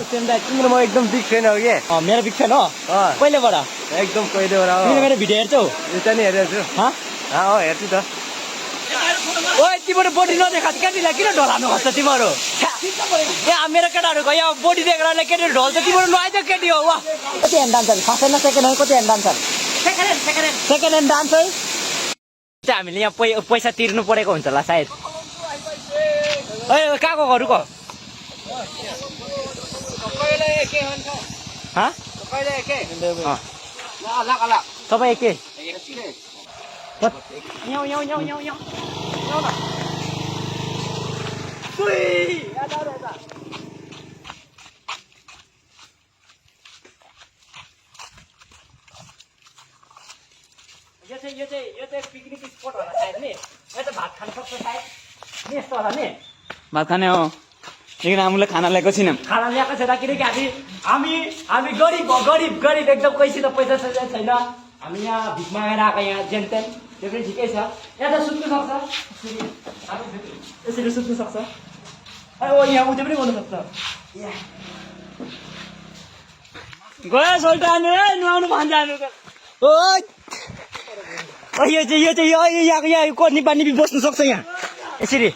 तिम्रो म एकदम बिग फ्यान हो कि मेरो बिग फ्यान हो कहिलेबाट एकदम पहिलेबाट हो तिमीले मेरो भिडियो हेर्छौ यो त नि हेरेको छु हो हेर्छु त ओए तिम्रो बोडी नदेखास् केटीलाई किन ढलाउनु खोज्छ तिमीहरू यहाँ मेरो केटाहरू गयो बोडी देखेर केटी ढल्छ तिमीहरू नआइज केटी हो वा कति hand dancer first hand second hand कति hand dancer second hand dancer हामीले यहाँ पैसा तिर्नु परेको हुन्छ होला सायद ए कहाँको घरको सबै एकै यो चाहिँ पिकनिक स्पट होला सायद नि यहाँ त भात खान सक्छ सायद नि यस्तो होला नि भात खाने हो लेकिन हामीले खाना ल्याएको छैनौँ खाना ल्याएको छैन किनकि हामी गरिब एकदम कैसित पैसा छैन हामी यहाँ भिख मागेर आएको यहाँ जेन तेन त्यो पनि ठिकै छ यहाँ त सुत्नु सक्छ यसरी सुत्नु सक्छ ओ यहाँ उठे पनि गर्नु सक्छ गयो सोल्टानु नुहाउनु भन्छ जानु यो चाहिँ यहाँ कोर्नी पानी बस्नु सक्छ यहाँ यसरी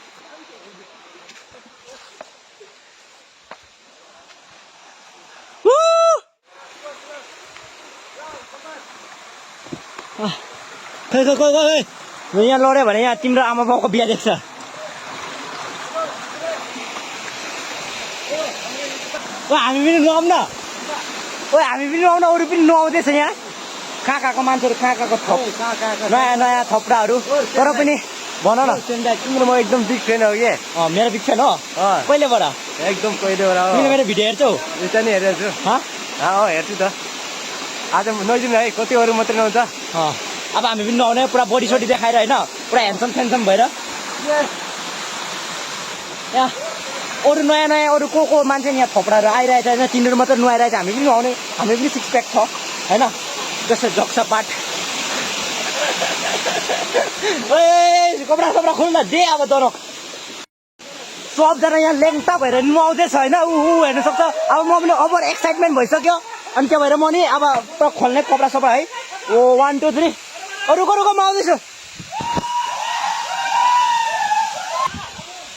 यहाँ लड्यो भने यहाँ तिम्रो आमा बाउको बिहा देख्छ हामी पनि नुहाउँ न अरू पनि नुहाउँदैछ यहाँ कहाँ मान्छेहरू कहाँ थप नयाँ थपडाहरू तर पनि भन न तिम्रो म एकदम बिग फ्यान हो कि मेरो बिग फ्यान हो कहिलेबाट एकदम पहिलेबाट हो तिमीले मेरो भिडियो हेर्छौ यो त नि हेरेको छु हेर्छु त आज नजिम है कति अरू मात्रै नहुन्छ अब हामी पनि नुहाउने पुरा बडी सोडी देखाएर होइन पुरा ह्यान्डसम फ्यान्डसम भएर यहाँ अरू नयाँ अरू को मान्छे यहाँ थपडाहरू आइरहेछ होइन तिनीहरू मात्रै नुहाइरहेछ हामी पनि नुहाउने हामी पनि सिक्स प्याक छ होइन जस्तो झक्सा पाठ कपडा खोल्न दे अब तर सबजना यहाँ लेङ्टा भएर नुहाउँदैछ होइन ऊ हेर्नु सक्छ अब म पनि ओभर एक्साइटमेन्ट भइसक्यो अनि त्यो भएर म नि अब पुरा खोल्ने कपडा सबै है ओ 1 2 3 रुको म आउँदैछु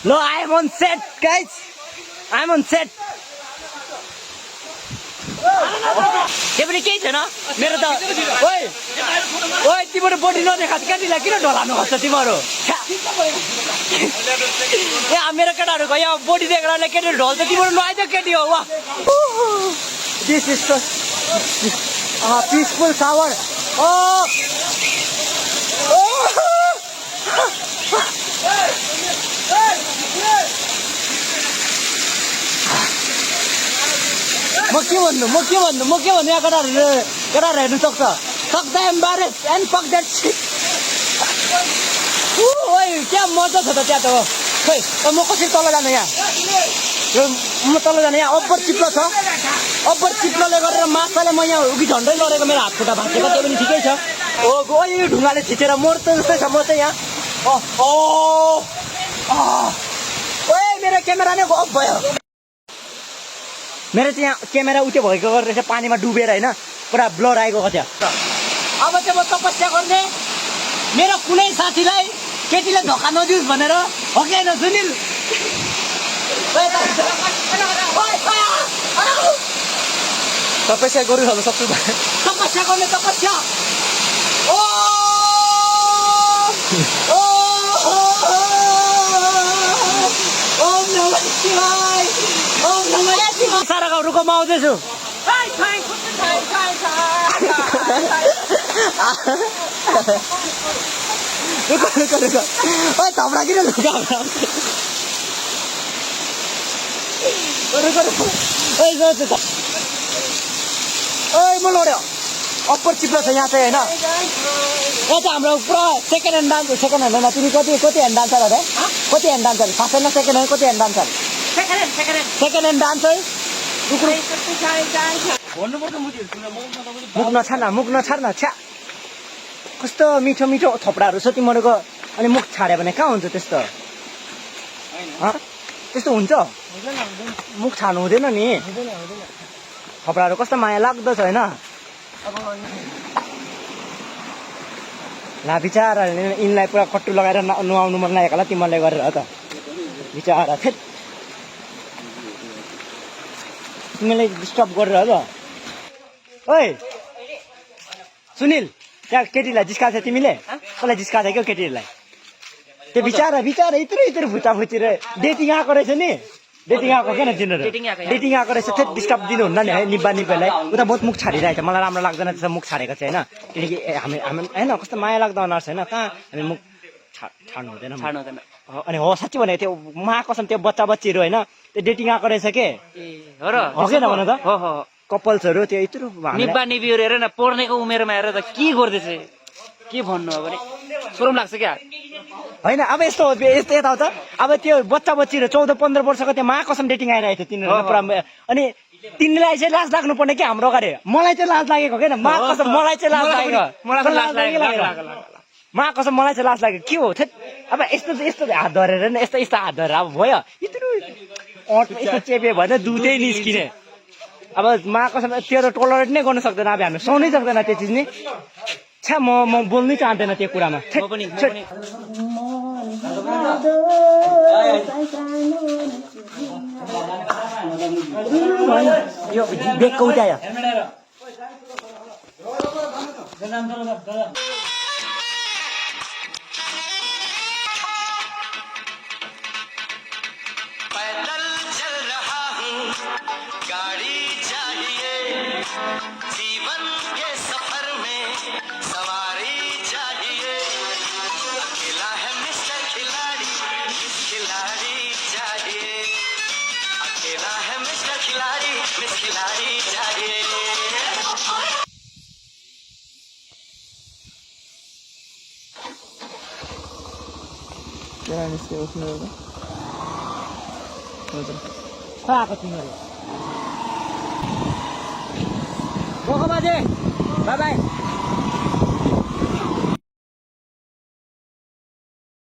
ल I am on set guys I am on set त्यो पनि केही छैन मेरो त ओए तिम्रो बोडी नदेखास् केटीलाई किन ढलाउनु खोज्छ तिमीहरू यहाँ मेरो केटाहरू गयो बोडी देखेर केटीहरू ढल्छ तिमीहरू नआइज केटी हो वा दिस इज पिसफुल सावर म के भन्नु यहाँ केटाहरू हेर्नु सक्छ एम्बारेस एन्ड फक द्याट शिट ओइ क्या मजा छ त त्यहाँ त हो खोइ म कसरी तल जानु यहाँ म तल जानु यहाँ अब्बर चिप्लो छ अब्बर चिप्लोले गरेर माछाले म यहाँ उघि झन्डै लडेको मेरो हात खुट्टा भाँचेको त्यो पनि ठिकै छ हो यो ढुङ्गाले थिचेर मोर्छ जस्तै छ म चाहिँ यहाँ ओए मेरो क्यामेरा नै अफ भयो मेरो चाहिँ यहाँ क्यामेरा उठ्यो भएको गरेर पानीमा डुबेर होइन पुरा ब्लर आएको थियो अब चाहिँ म तपस्या गर्ने मेरो कुनै साथीलाई केटीले धोका नदियोस् भनेर हो कि होइन सुनिल तपस्या गरिहाल्नु सक्छु तपस्या गर्ने तपस्या सारा रुको म आउँदैछु रुको ओइ थपडा किन लुगा ओइ म लड्यो अप्पर चिप्लो छ यहाँ चाहिँ होइन यहाँ चाहिँ हाम्रो पुरा second hand dancer second hand होइन तिमी कति ह्यान्ड डान्सर अरे कति hand dancer first hand second hand कति hand dancer second hand dancer मुख नछाड्न छ्या कस्तो मिठो थपडाहरू छ तिमीहरूको अनि मुख छाड्यो भने कहाँ हुन्छ त्यस्तो त्यस्तो हुन्छ मुख छाड्नु हुँदैन नि कपडाहरू कस्तो माया लाग्दो छ होइन ला बिचारा यिनलाई पुरा कट्टु लगाएर नुहाउनु मन लागेको होला तिमीहरूले गरेर हो त बिचारा थेट तिमीले डिस्टर्ब गरेर हो त ओइ सुनिल त्यहाँ केटीलाई जिस्काएको छ तिमीले कसलाई जिस्काएको छ क्या केटीहरूलाई त्यो बिचारा यत्रो भुचा फुचेर डेटिङ आएको रहेछ नि डेटिङ आएको किन तिनीहरू डेटिङ आएको रहेछ थेट डिस्टर्ब दिनुहुन्न नि है निब्बालाई उता बहुत मुख छाडिरहेको छ मलाई राम्रो लाग्दैन त्यसो मुख छाडेको चाहिँ होइन किनकि हामी होइन कस्तो माया लाग्दो अनुहार छ होइन कहाँ हामी मुख छाड्नु हुँदैन अनि हो साँच्ची भनेको त्यो कसम त्यो बच्चा बच्चीहरू होइन त्यो डेटिङ आएको रहेछ के हो कि भन त कपल्सहरू त्यो यत्रो निब्बा निबीहरू हेर न पढ्नेको उमेरमा हेरेर त के गर्दैछ के भन्नु अब सोरम लाग्छ क्या होइन अब यस्तो यता त अब त्यो बच्चा बच्चीहरू 14-15 वर्षको त्यो कसम डेटिङ आइरहेको थियो तिनीहरू पुरा अनि तिनीलाई चाहिँ लाज लाग्नु पर्ने के हाम्रो गरे मलाई चाहिँ लाज लागेको क्या कसम मलाई चाहिँ लाज लागेको कसम मलाई चाहिँ लाज लाग्यो के हो थेट अब यस्तो हात धरेर नि यस्तो हात धरेर अब भयो यस्तो चेपे भएन दुधै निस्किने अब कसम त्यो त टोलरेट नै गर्न सक्दैन अब हामी सुनै सक्दैन त्यो चिज नि छ्या म बोल्नै चाहँदैन त्यो कुरामा यो बेगको उठायो पैदल चल रहा हूँ गाड़ी चाहिए जीवन के सफर में सवारी चाहिए अकेला है मिस्टर खिलाड़ी मिस खिलाड़ी चाहिए अकेला है मिस्टर खिलाड़ी मिस खिलाड़ी चाहिए आएको तिमीहरू बाजे बाई